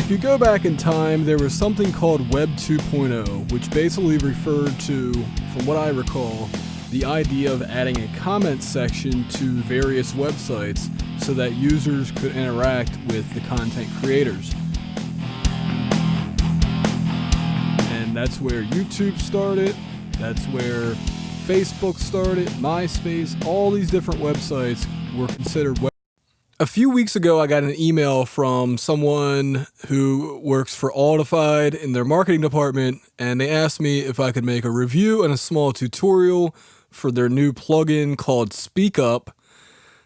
If you go back in time, there was something called Web 2.0, which basically referred to, from what I recall, the idea of adding a comment section to various websites so that users could interact with the content creators. And that's where YouTube started, that's where Facebook started, MySpace, all these different websites were considered web. A few weeks ago, I got an email from someone who works for Audified in their marketing department, and they asked me if I could make a review and a small tutorial for their new plugin called SpeakUp.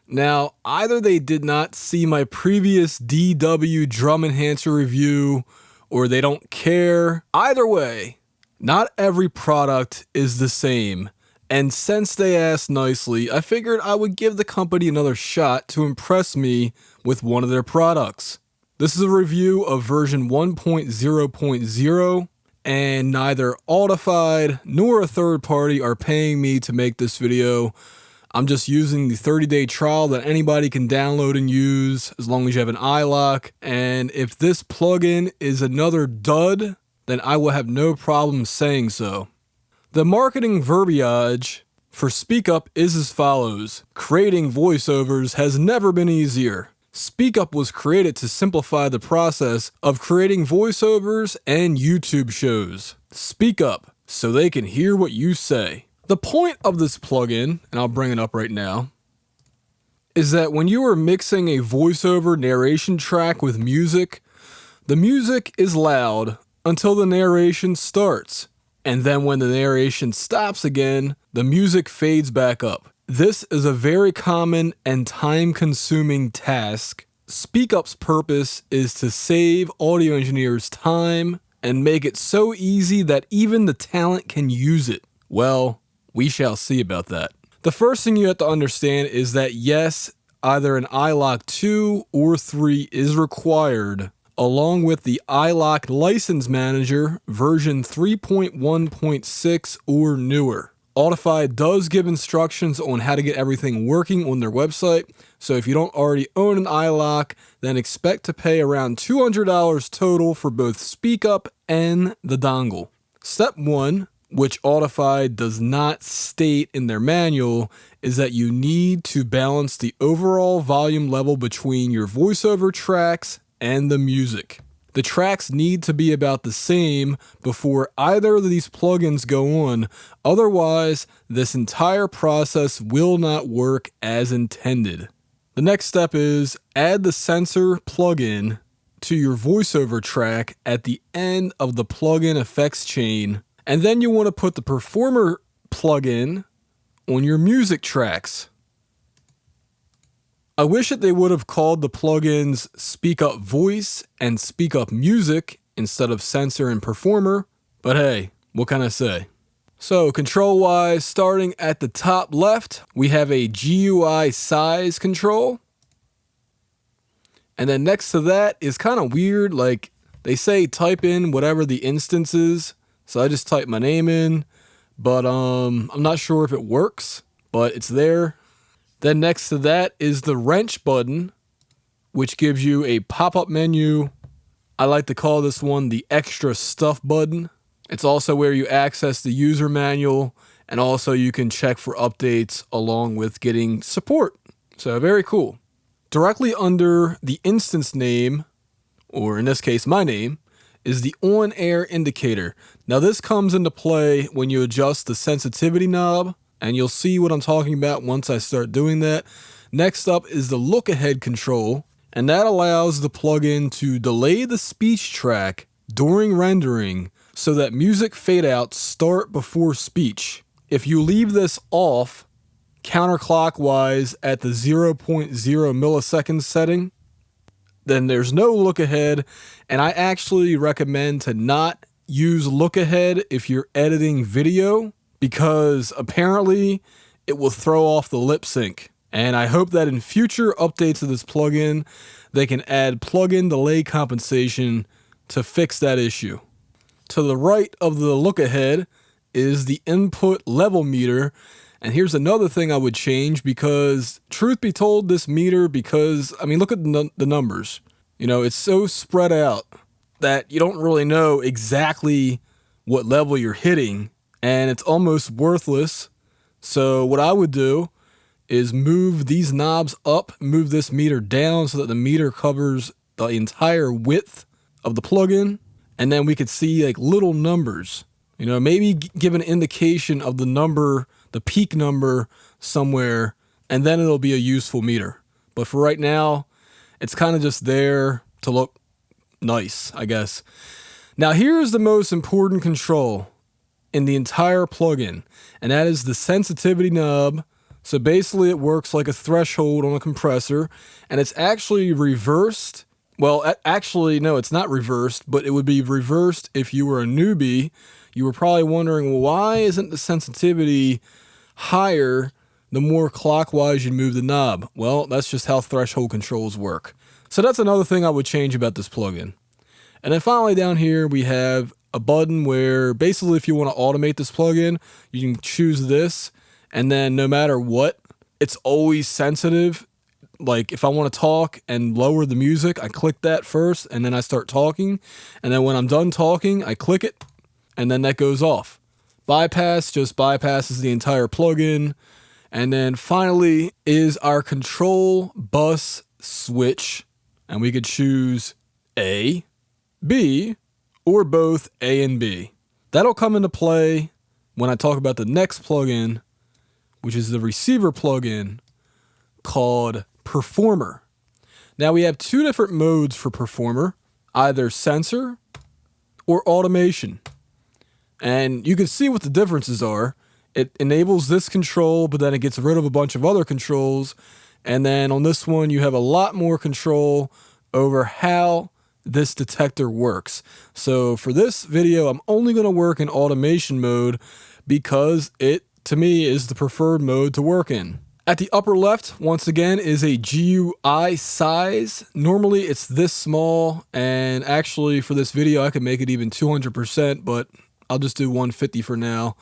Now, either they did not see my previous DW drum enhancer review, or they don't care. Either way, not every product is the same. And since they asked nicely, I figured I would give the company another shot to impress me with one of their products. This is a review of version 1.0.0, and neither Audified nor a third party are paying me to make this video. I'm just using the 30-day trial that anybody can download and use as long as you have an iLock. And if this plugin is another dud, then I will have no problem saying so. The marketing verbiage for SpeakUp is as follows. Creating voiceovers has never been easier. SpeakUp was created to simplify the process of creating voiceovers and YouTube shows. Speak up so they can hear what you say. The point of this plugin, and I'll bring it up right now, is that when you are mixing a voiceover narration track with music, the music is loud until the narration starts. And then when the narration stops again, the music fades back up. This is a very common and time-consuming task. SpeakUp's purpose is to save audio engineers time and make it so easy that even the talent can use it. Well, we shall see about that. The first thing you have to understand is that yes, either an iLock 2 or 3 is required, along with the iLock License Manager version 3.1.6 or newer. Audified does give instructions on how to get everything working on their website, so if you don't already own an iLock, then expect to pay around $200 total for both SpeakUp and the dongle. Step 1, which Audified does not state in their manual, is that you need to balance the overall volume level between your voiceover tracks and the music. The tracks need to be about the same before either of these plugins go on, otherwise this entire process will not work as intended. The next step is add the sensor plugin to your voiceover track at the end of the plugin effects chain, and then you want to put the performer plugin on your music tracks. I wish that they would have called the plugins SpeakUp Voice and SpeakUp Music instead of Sensor and Performer, but hey, what can I say? So control-wise, starting at the top left, we have a GUI size control. And then next to that is kind of weird, like they say type in whatever the instance is, so I just type my name in, but I'm not sure if it works, but it's there. Then next to that is the wrench button, which gives you a pop-up menu. I like to call this one the extra stuff button. It's also where you access the user manual, and also you can check for updates along with getting support. So very cool. Directly under the instance name, or in this case my name, is the on-air indicator. Now this comes into play when you adjust the sensitivity knob, and you'll see what I'm talking about once I start doing that. Next up is the look ahead control, and that allows the plugin to delay the speech track during rendering so that music fade outs start before speech. If you leave this off counterclockwise at the 0.0 millisecond setting, then there's no look ahead, and I actually recommend to not use look ahead if you're editing video, because apparently it will throw off the lip sync. And I hope that in future updates of this plugin, they can add plugin delay compensation to fix that issue. To the right of the look ahead is the input level meter. And here's another thing I would change, because truth be told, this meter, because I mean, look at the numbers. You know, it's so spread out. that you don't really know exactly what level you're hitting, and it's almost worthless. So what I would do is move these knobs up, move this meter down so that the meter covers the entire width of the plugin, and then we could see like little numbers. You know, maybe give an indication of the number, the peak number somewhere, and then it'll be a useful meter. But for right now, it's kind of just there to look nice, I guess. Now here's the most important control in the entire plugin, and that is the sensitivity knob. So basically it works like a threshold on a compressor, and it's actually reversed. Well, actually, no, it's not reversed, but it would be reversed if you were a newbie. You were probably wondering, well, why isn't the sensitivity higher the more clockwise you move the knob? Well, that's just how threshold controls work. So that's another thing I would change about this plugin. And then finally down here, we have a button where basically if you want to automate this plugin, you can choose this, and then no matter what, it's always sensitive. Like if I want to talk and lower the music, I click that first and then I start talking. And then when I'm done talking, I click it and then that goes off. Bypass just bypasses the entire plugin. And then finally is our control bus switch. And we could choose A, B, or both A and B. That'll come into play when I talk about the next plugin, which is the receiver plugin called Performer. Now we have two different modes for Performer, either sensor or automation. And you can see what the differences are. It enables this control, but then it gets rid of a bunch of other controls. And then on this one, you have a lot more control over how this detector works. So for this video, I'm only going to work in automation mode because it, to me, is the preferred mode to work in. At the upper left, once again, is a GUI size. Normally it's this small, and actually for this video I could make it even 200%, but I'll just do 150 for now.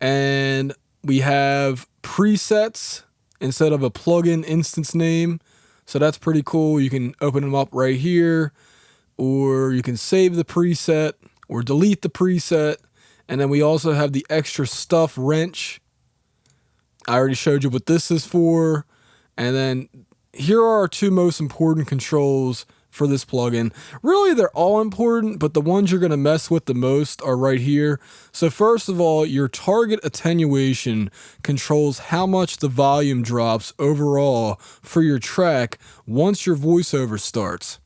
And we have presets instead of a plugin instance name. So that's pretty cool. You can open them up right here, or you can save the preset or delete the preset. And then we also have the extra stuff wrench. I already showed you what this is for. And then here are our two most important controls for this plugin. Really, they're all important, but the ones you're going to mess with the most are right here. So first of all, your target attenuation controls how much the volume drops overall for your track once your voiceover starts.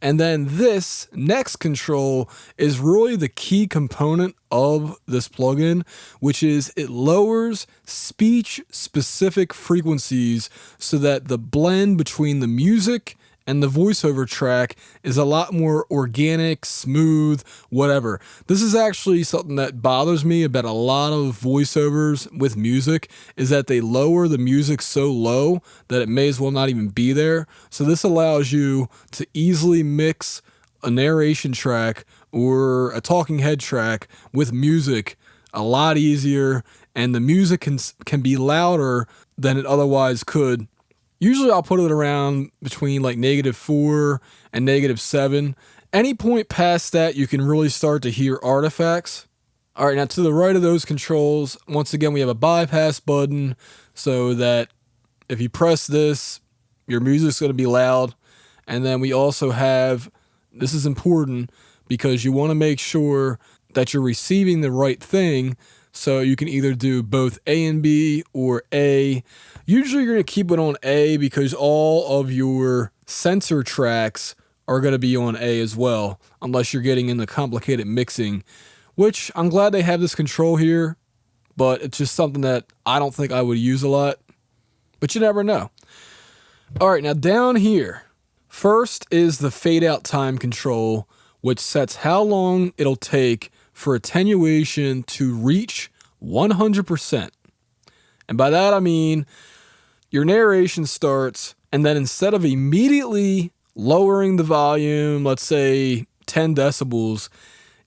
And then this next control is really the key component of this plugin, which is it lowers speech-specific frequencies so that the blend between the music and the voiceover track is a lot more organic, smooth, whatever. This is actually something that bothers me about a lot of voiceovers with music, is that they lower the music so low that it may as well not even be there. So this allows you to easily mix a narration track or a talking head track with music a lot easier, and the music can be louder than it otherwise could. Usually I'll put it around between like -4 and -7. Any point past that, you can really start to hear artifacts. All right, now to the right of those controls, once again, we have a bypass button so that if you press this, your music's going to be loud. And then we also have, this is important because you want to make sure that you're receiving the right thing. So you can either do both A and B or A. Usually you're going to keep it on A because all of your sensor tracks are going to be on A as well, unless you're getting into complicated mixing, which I'm glad they have this control here, but it's just something that I don't think I would use a lot, but you never know. All right, now down here, first is the fade out time control, which sets how long it'll take for attenuation to reach 100%. And by that I mean your narration starts, and then instead of immediately lowering the volume, let's say 10 decibels,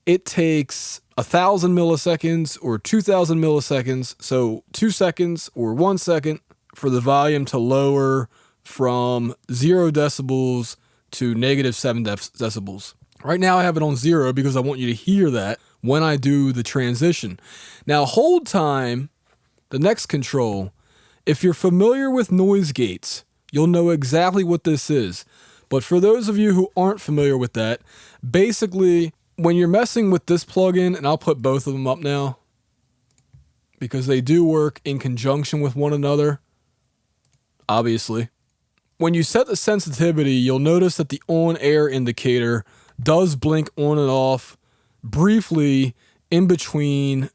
it takes 1,000 milliseconds or 2,000 milliseconds, so 2 seconds or 1 second for the volume to lower from 0 decibels to -7 decibels. Right now I have it on 0 because I want you to hear that when I do the transition. Now hold time, the next control, if you're familiar with noise gates, you'll know exactly what this is. But for those of you who aren't familiar with that, basically when you're messing with this plugin, and I'll put both of them up now because they do work in conjunction with one another, obviously. When you set the sensitivity, you'll notice that the on-air indicator does blink on and off briefly in between,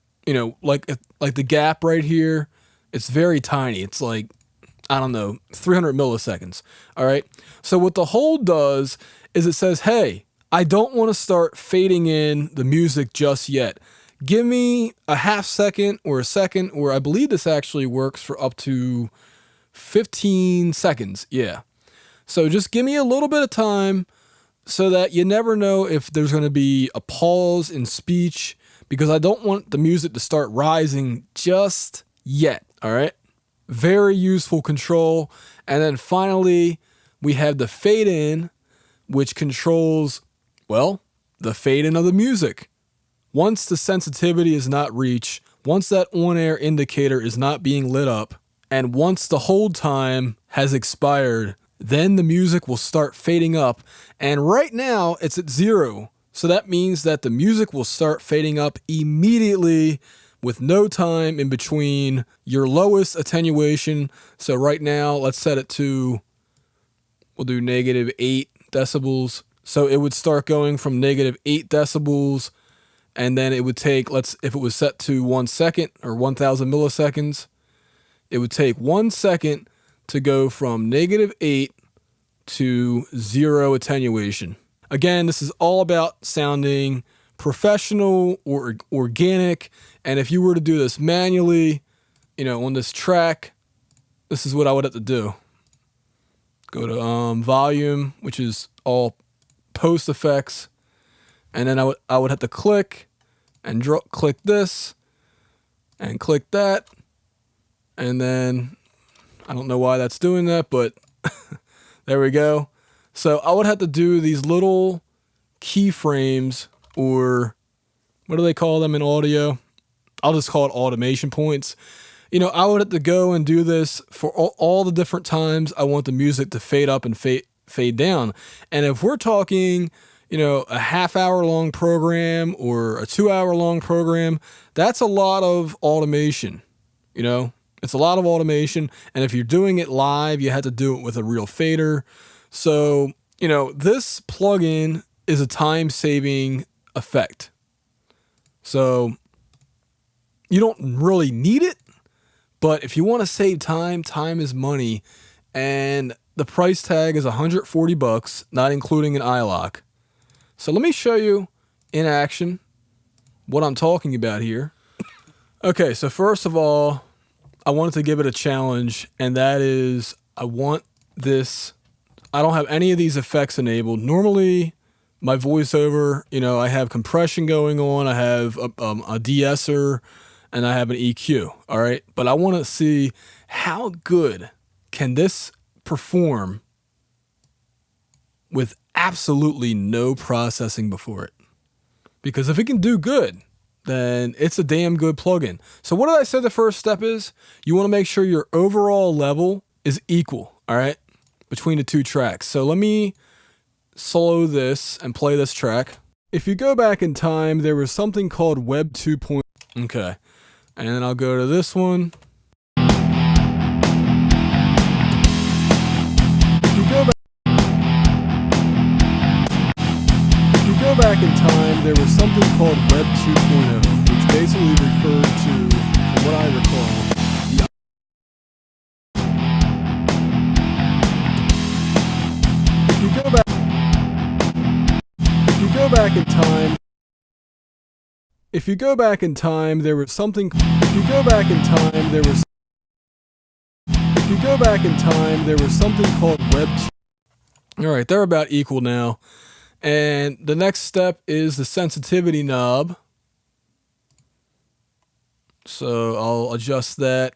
like the gap right here. It's very tiny. It's like, I don't know, 300 milliseconds. All right. So what the hold does is it says, hey, I don't want to start fading in the music just yet. Give me a half second or a second, or I believe this actually works for up to 15 seconds. Yeah. So just give me a little bit of time so that you never know if there's going to be a pause in speech, because I don't want the music to start rising just yet. All right. Very useful control. And then finally, we have the fade in, which controls, well, the fade in of the music. Once the sensitivity is not reached, once that on-air indicator is not being lit up, and once the hold time has expired, then the music will start fading up. And right now it's at 0. So that means that the music will start fading up immediately with no time in between your lowest attenuation. So right now, let's set it to, we'll do -8 decibels. So it would start going from -8 decibels, and then it would take, if it was set to 1 second or 1000 milliseconds, it would take 1 second to go from -8 to 0 attenuation. Again, this is all about sounding professional or organic. And if you were to do this manually, on this track, this is what I would have to do. Go to volume, which is all post effects. And then I would have to click and click this and click that. And then I don't know why that's doing that, but there we go. So I would have to do these little keyframes, or what do they call them in audio? I'll just call it automation points. I would have to go and do this for all the different times I want the music to fade up and fade down. And if we're talking, a half-hour long program or a 2-hour long program, that's a lot of automation. It's a lot of automation. And if you're doing it live, you have to do it with a real fader. So, this plugin is a time-saving effect. So you don't really need it, but if you want to save time, time is money. And the price tag is $140, not including an iLock. So let me show you in action what I'm talking about here. Okay, so first of all, I wanted to give it a challenge, and that is I want this. I don't have any of these effects enabled. Normally, my voiceover, I have compression going on, I have a de-esser, and I have an EQ, all right? But I want to see how good can this perform with absolutely no processing before it. Because if it can do good, then it's a damn good plugin. So what did I say the first step is? You want to make sure your overall level is equal, all right, between the two tracks. So let me slow this and play this track. If you go back in time, there was something called Web 2.0. Okay. And then I'll go to this one. If you go back in time, there was something called Web 2.0, which basically referred to, from what I recall, if you go back in time, there was something called Web 2. All right, they're about equal now. And the next step is the sensitivity knob. So I'll adjust that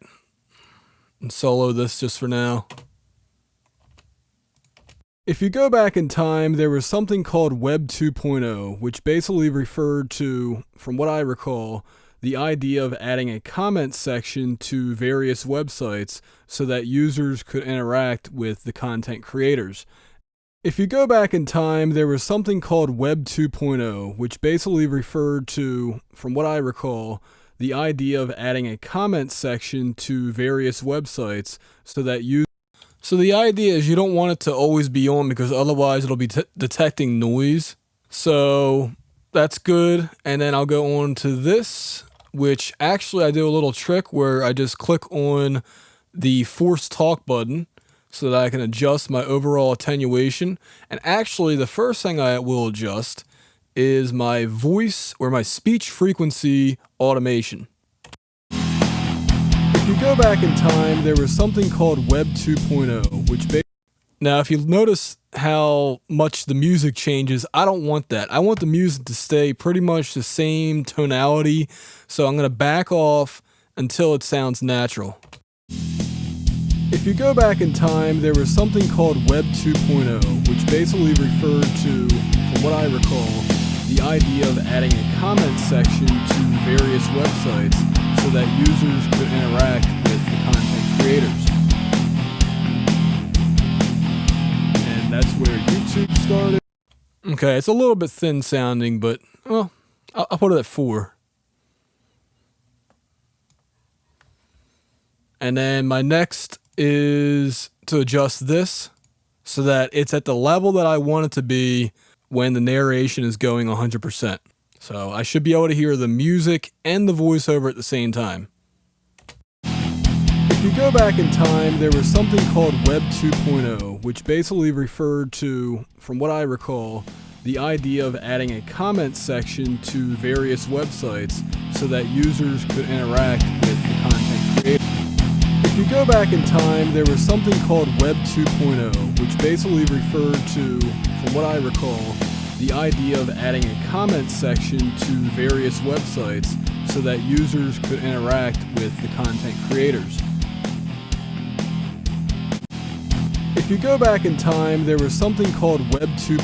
and solo this just for now. If you go back in time, there was something called Web 2.0, which basically referred to, from what I recall, the idea of adding a comment section to various websites so that users could interact with the content creators. If you go back in time, there was something called Web 2.0, which basically referred to, from what I recall, the idea of adding a comment section to various websites so that So the idea is you don't want it to always be on because otherwise it'll be detecting noise. So that's good. And then I'll go on to this, which actually I do a little trick where I just click on the force talk button so that I can adjust my overall attenuation. And actually the first thing I will adjust is my voice or my speech frequency automation. If you go back in time, there was something called Web 2.0, which now if you notice how much the music changes, I don't want that. I want the music to stay pretty much the same tonality, so I'm going to back off until it sounds natural. If you go back in time, there was something called Web 2.0, which basically referred to, from what I recall, the idea of adding a comment section to various websites so that users could interact with the content creators. And that's where YouTube started. Okay, it's a little bit thin sounding, but, well, I'll put it at 4. And then my next is to adjust this so that it's at the level that I want it to be when the narration is going 100%. So I should be able to hear the music and the voiceover at the same time. If you go back in time, there was something called Web 2.0, which basically referred to, from what I recall, the idea of adding a comment section to various websites so that users could interact with the content creators. If you go back in time, there was something called Web 2.0, which basically referred to, from what I recall, the idea of adding a comment section to various websites so that users could interact with the content creators. If you go back in time, there was something called Web 2.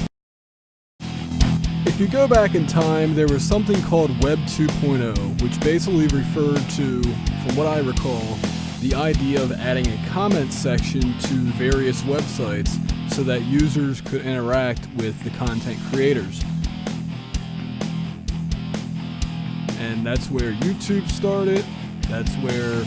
If you go back in time, there was something called Web 2.0, which basically referred to, from what I recall, the idea of adding a comment section to various websites so that users could interact with the content creators. And that's where YouTube started, that's where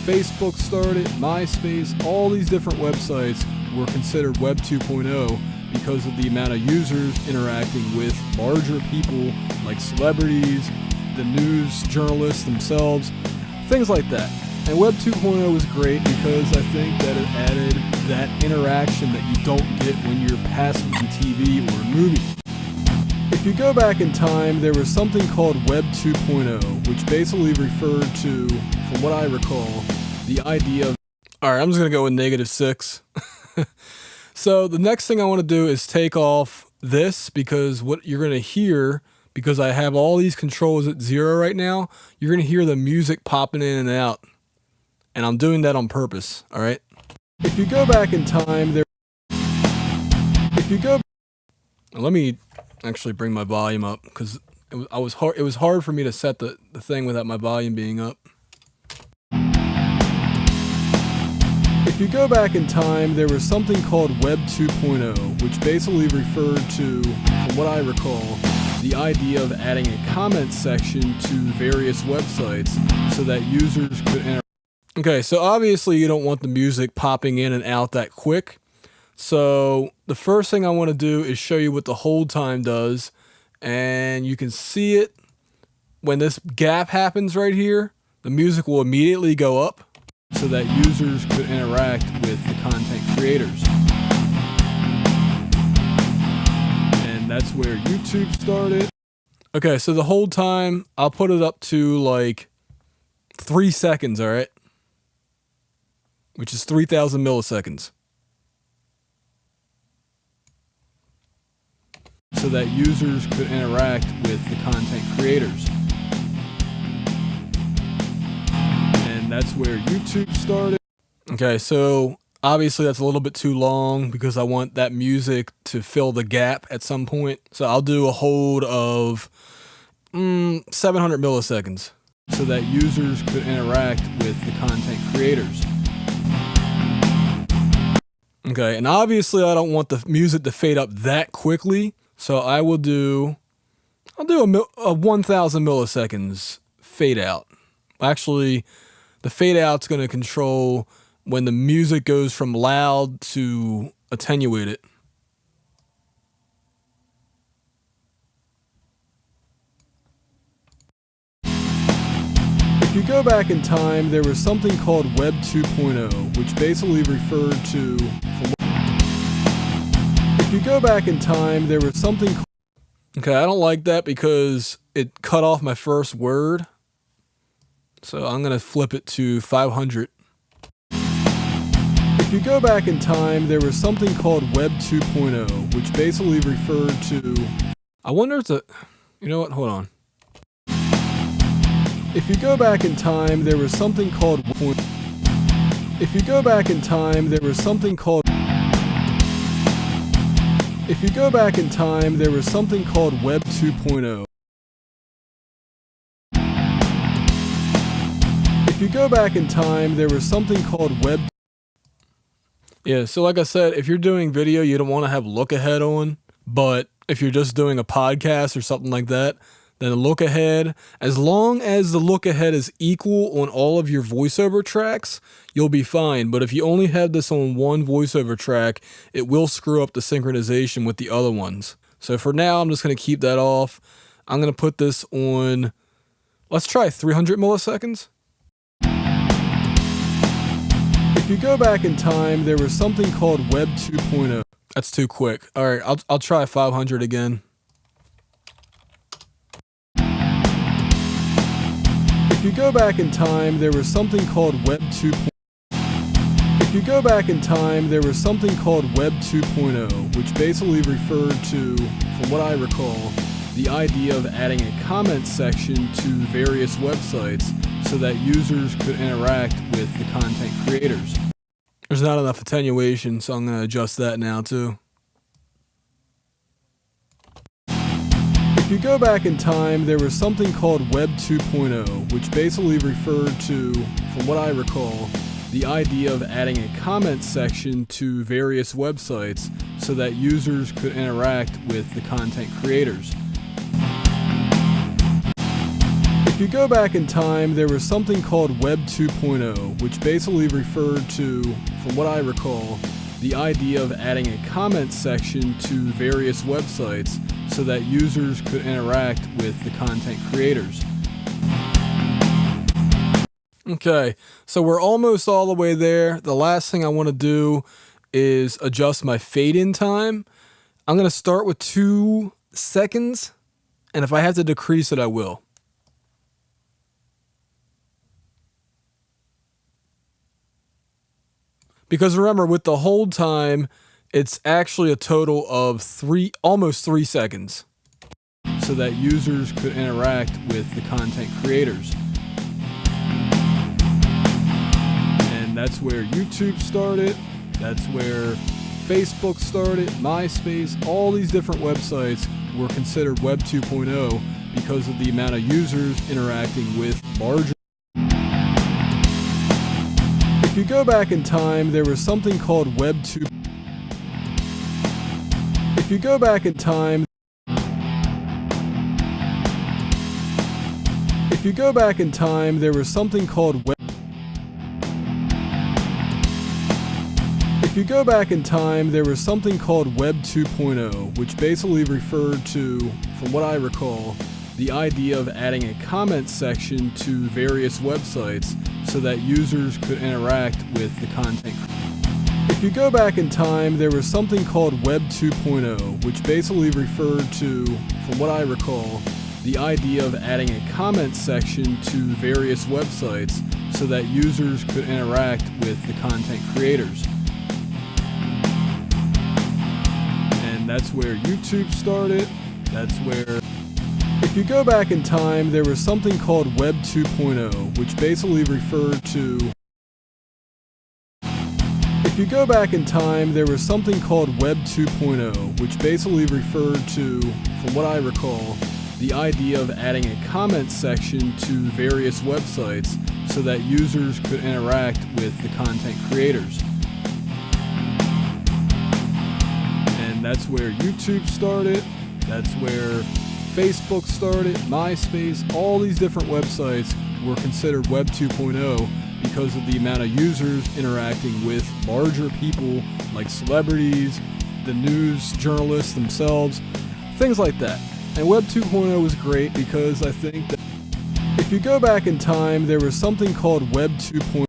Facebook started, MySpace, all these different websites were considered Web 2.0 because of the amount of users interacting with larger people like celebrities, the news journalists themselves, things like that. And Web 2.0 was great because I think that it added that interaction that you don't get when you're passing on TV or a movie. If you go back in time, there was something called Web 2.0, which basically referred to, from what I recall, the idea of... Alright, I'm just going to go with -6. So the next thing I want to do is take off this because what you're going to hear, because I have all these controls at 0 right now, you're going to hear the music popping in and out. And I'm doing that on purpose, all right? If you go back in time, let me actually bring my volume up because it was hard for me to set the thing without my volume being up. If you go back in time, there was something called Web 2.0, which basically referred to, from what I recall, the idea of adding a comment section to various websites so that users could interact. Okay, so obviously you don't want the music popping in and out that quick. So the first thing I want to do is show you what the hold time does. And you can see it when this gap happens right here, the music will immediately go up so that users could interact with the content creators. And that's where YouTube started. Okay, so the hold time, I'll put it up to like 3 seconds, all right? Which is 3,000 milliseconds. So that users could interact with the content creators. And that's where YouTube started. Okay, so Obviously, that's a little bit too long because I want that music to fill the gap at some point. So I'll do a hold of 700 milliseconds so that users could interact with the content creators. Okay, and obviously I don't want the music to fade up that quickly, so I'll do a 1000 milliseconds fade out. Actually, the fade out's going to control when the music goes from loud to attenuated. If you go back in time, there was something called Web 2.0, which basically referred to... If you go back in time, there was something... Okay, I don't like that because it cut off my first word. So I'm going to flip it to 500. If you go back in time, there was something called Web 2.0, which basically referred to... I wonder if you know what? Hold on. If you go back in time, there was something called... If you go back in time, there was something called... If you go back in time, there was something called Web 2.0. If you go back in time, there was something called Web... Yeah, so like I said, if you're doing video, you don't want to have look ahead on, but if you're just doing a podcast or something like that, then the look ahead, as long as the look ahead is equal on all of your voiceover tracks, you'll be fine. But if you only have this on one voiceover track, it will screw up the synchronization with the other ones. So for now, I'm just going to keep that off. I'm going to put this on, let's try 300 milliseconds. If you go back in time, there was something called Web 2.0. That's too quick. All right, I'll try 500 again. If you go back in time, there was something called Web 2.0. If you go back in time, there was something called Web 2.0, which basically referred to, from what I recall, the idea of adding a comment section to various websites so that users could interact with the content creators. There's not enough attenuation, so I'm going to adjust that now too. If you go back in time, there was something called Web 2.0, which basically referred to, from what I recall, the idea of adding a comment section to various websites so that users could interact with the content creators. If you go back in time, there was something called Web 2.0, which basically referred to, from what I recall, the idea of adding a comment section to various websites so that users could interact with the content creators. Okay, so we're almost all the way there. The last thing I want to do is adjust my fade-in time. I'm going to start with 2 seconds, and if I have to decrease it, I will. Because remember, with the hold time, it's actually a total of almost 3 seconds so that users could interact with the content creators. And that's where YouTube started. That's where Facebook started, MySpace, all these different websites were considered Web 2.0 because of the amount of users interacting with larger. If you go back in time, there was something called Web 2. If you go back in time, if you go back in time, there was something called Web. If you go back in time, there was something called Web 2.0, which basically referred to, from what I recall, the idea of adding a comment section to various websites so that users could interact with the content. If you go back in time, there was something called Web 2.0, which basically referred to, from what I recall, the idea of adding a comment section to various websites so that users could interact with the content creators. And that's where YouTube started. That's where... If you go back in time, there was something called Web 2.0, which basically referred to... If you go back in time, there was something called Web 2.0, which basically referred to, from what I recall, the idea of adding a comment section to various websites so that users could interact with the content creators. And that's where YouTube started, that's where Facebook started, MySpace, all these different websites were considered Web 2.0 because of the amount of users interacting with larger people like celebrities, the news journalists themselves, things like that. And Web 2.0 was great because I think that if you go back in time, there was something called Web 2.0.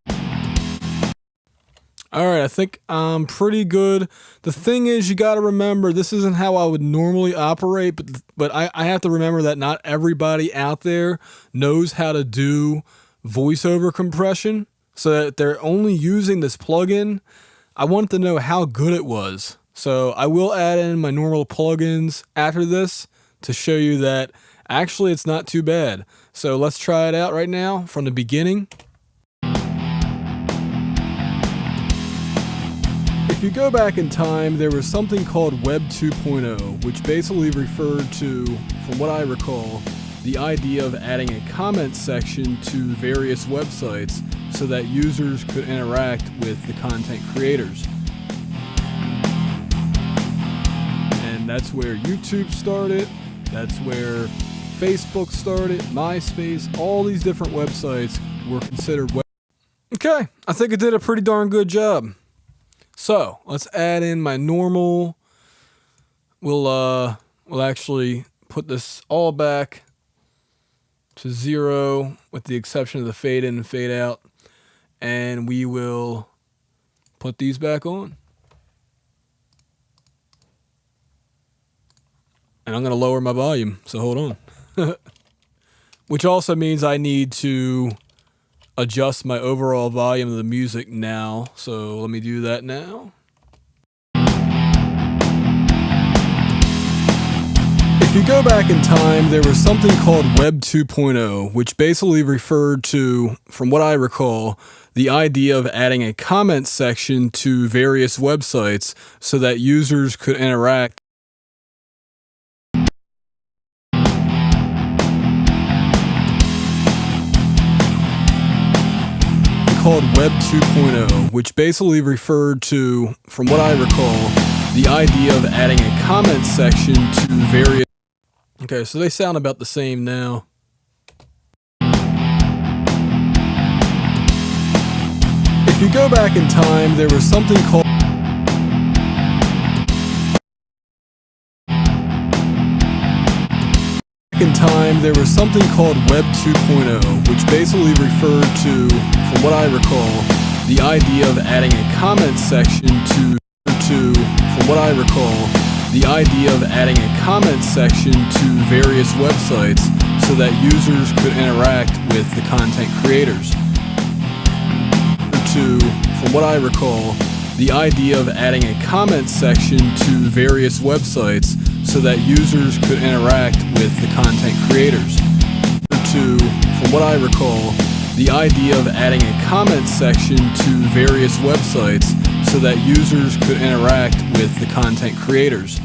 Alright, I think I'm pretty good. The thing is, you gotta remember, this isn't how I would normally operate, but I have to remember that not everybody out there knows how to do voiceover compression, so that they're only using this plugin. I wanted to know how good it was. So I will add in my normal plugins after this to show you that actually it's not too bad. So let's try it out right now from the beginning. If you go back in time, there was something called Web 2.0, which basically referred to, from what I recall, the idea of adding a comment section to various websites so that users could interact with the content creators. And that's where YouTube started, that's where Facebook started, MySpace, all these different websites were considered web. Okay, I think I did a pretty darn good job. So let's add in my normal. We'll actually put this all back to 0 with the exception of the fade in and fade out, and we will put these back on. And I'm going to lower my volume, so hold on. Which also means I need to adjust my overall volume of the music now, so let me do that now. If you go back in time, there was something called Web 2.0, which basically referred to, from what I recall, the idea of adding a comment section to various websites so that users could interact. Called Web 2.0, which basically referred to, from what I recall, the idea of adding a comment section to various. Okay, so they sound about the same now. If you go back in time, there was something called. In time, there was something called Web 2.0, which basically referred to, from what I recall, the idea of adding a comment section to, from what I recall, the idea of adding a comment section to various websites so that users could interact with the content creators. From what I recall, the idea of adding a comment section to various websites so that users could interact with the content creators. From what I recall, the idea of adding a comment section to various websites so that users could interact with the content creators.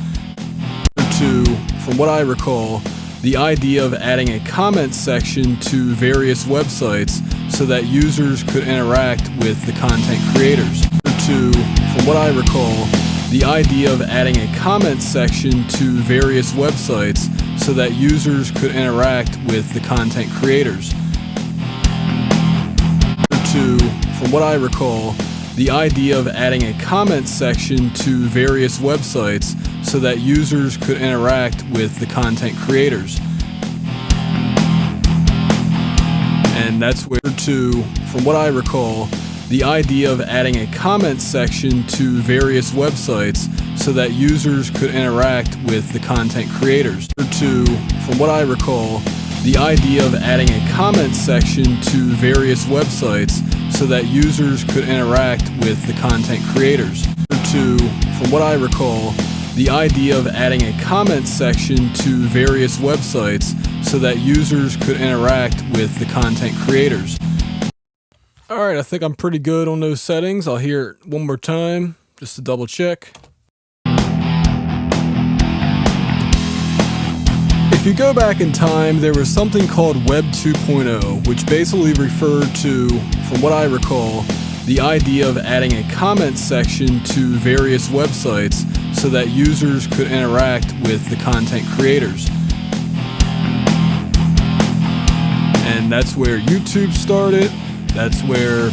From what I recall, the idea of adding a comment section to various websites so that users could interact with the content creators. From what I recall, the idea of adding a comment section to various websites so that users could interact with the content creators. From what I recall, the idea of adding a comment section to various websites so that users could interact with the content creators. And that's where from what I recall, the idea of adding a comment section to various websites so that users could interact with the content creators. From what I recall, the idea of adding a comment section to various websites so that users could interact with the content creators. From what I recall, the idea of adding a comment section to various websites so that users could interact with the content creators. All right, I think I'm pretty good on those settings. I'll hear it one more time just to double check. If you go back in time, there was something called Web 2.0, which basically referred to, from what I recall, the idea of adding a comment section to various websites so that users could interact with the content creators. And that's where YouTube started, that's where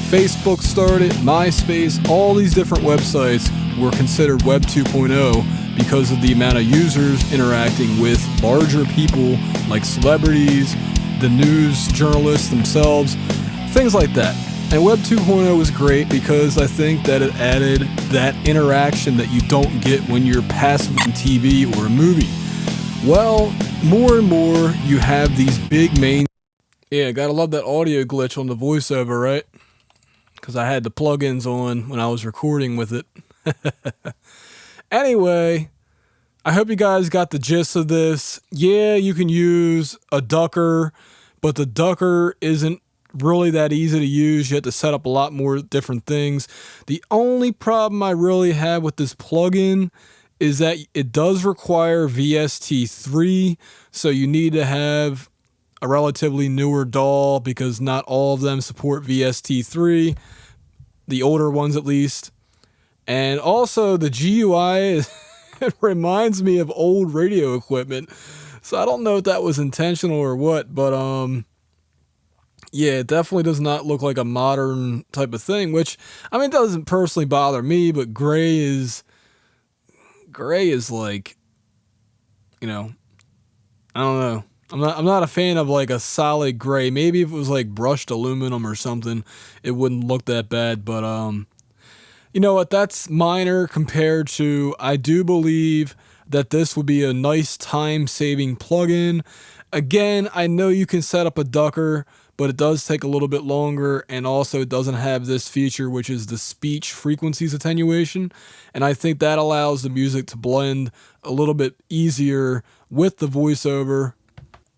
Facebook started, MySpace, all these different websites were considered Web 2.0 because of the amount of users interacting with larger people like celebrities, the news journalists themselves, things like that. And Web 2.0 was great because I think that it added that interaction that you don't get when you're passive on TV or a movie. Well, more and more you have these big main... Yeah, gotta love that audio glitch on the voiceover, right? Because I had the plugins on when I was recording with it. Anyway, I hope you guys got the gist of this. Yeah, you can use a ducker, but the ducker isn't really that easy to use. You have to set up a lot more different things. The only problem I really have with this plugin is that it does require VST3, so you need to have a relatively newer DAW because not all of them support VST3, the older ones at least. And also the GUI it reminds me of old radio equipment. So I don't know if that was intentional or what, but yeah, it definitely does not look like a modern type of thing, which, I mean, it doesn't personally bother me, but gray is like, you know, I don't know. I'm not a fan of like a solid gray. Maybe if it was like brushed aluminum or something, it wouldn't look that bad, but you know what, that's minor compared to, I do believe that this would be a nice time-saving plugin. Again, I know you can set up a ducker, but it does take a little bit longer, and also it doesn't have this feature, which is the speech frequencies attenuation, and I think that allows the music to blend a little bit easier with the voiceover.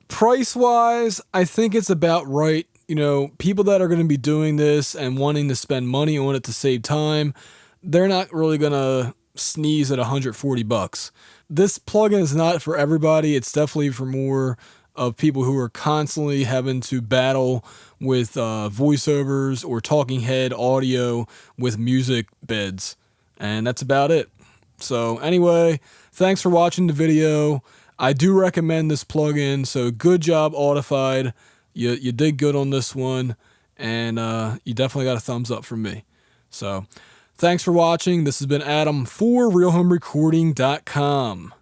Price-wise, I think it's about right. You know, people that are going to be doing this and wanting to spend money on it to save time, they're not really going to sneeze at $140. This plugin is not for everybody. It's definitely for more of people who are constantly having to battle with voiceovers or talking head audio with music beds. And that's about it. So anyway, thanks for watching the video. I do recommend this plugin, so good job, Audified. You did good on this one, and you definitely got a thumbs up from me. So, thanks for watching. This has been Adam for RealHomeRecording.com.